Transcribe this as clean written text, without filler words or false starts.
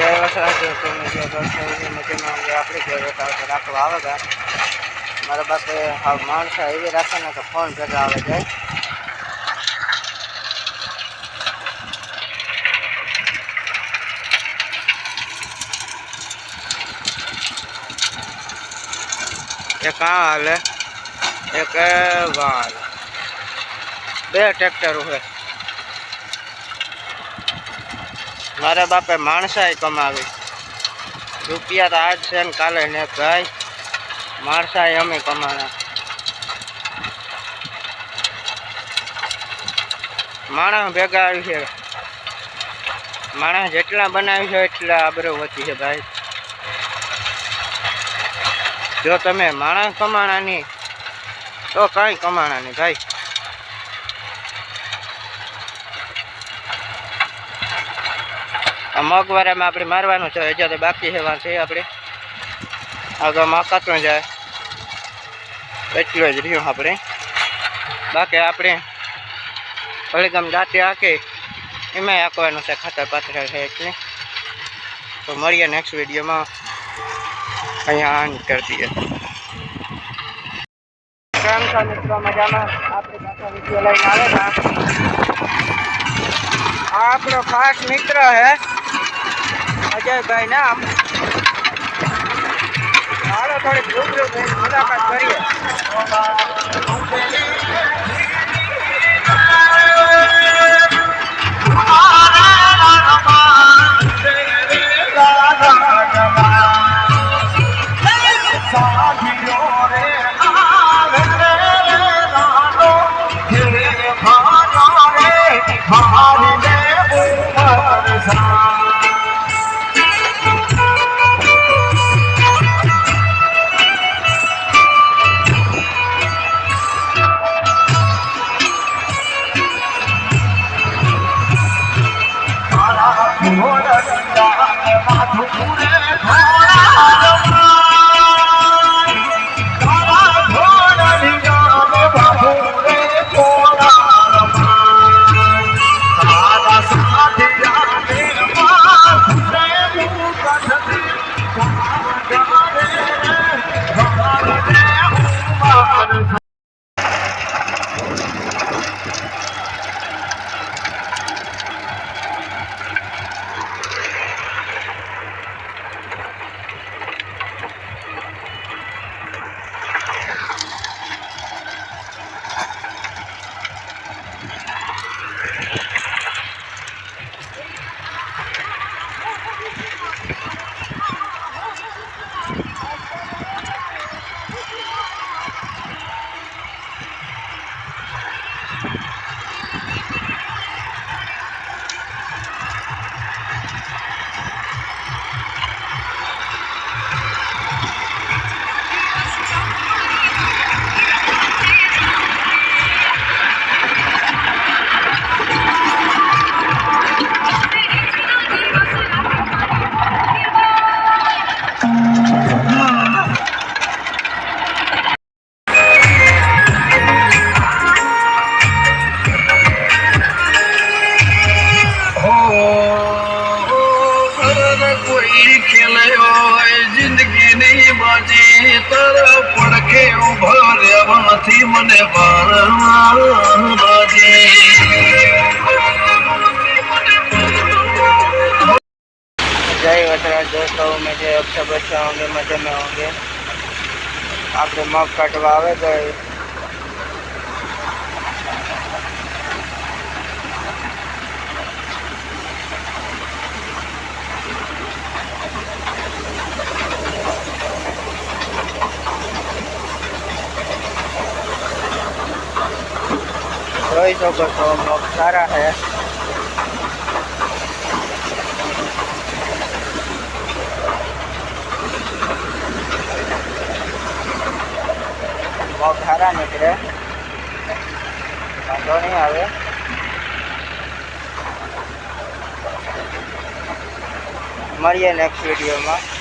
जय वसराज दोस्तों मुझे दोस्तों मुझे मैं अपने घर रखवा आवेगा मारे पास हाँ मानस एवं रखे ना तो फोन पे आवे जाए एक कहाँ हाल है एक वाल बे ट्रेक्टर है मारे बापे माणसा कमावी रुपया तो आज से काले ने भाई माणसा अमे कमाना माणस भेगा है माणस जेटला बनावी है एटला आबरू वधी है भाई जो तमे माणस कमाना नहीं तो कई कमाना नहीं भाई मगवारा में अपने मारवानो छे हजे तो बाकी है वहां से अपने आगे मकातो जाए एटलो ज रह्यो अपने बाकी अपने हळीगम दांती आके एमां आंकवानो छे खातर पात्र है એટલે तो મળીએ नेक्स्ट वीडियो में अहींया ऑन कर दिए केम छो मित्रों मजामां आपणे पाछा वीडियो लईने आवेला आपणो खास मित्र है अजय भाई नाम हालो थोड़ी रूबरू मुलाकात करिए મને વારંવાર બાજે जय वसराज दोस्तों में जो अक्षर बच्चा होंगे मजे में होंगे आपने मग कटवा आवे गए જોઈ શકો છો મગ સારા है मग सारा निकले वांधो नहीं आवे મળીએ नेक्स्ट वीडियो में।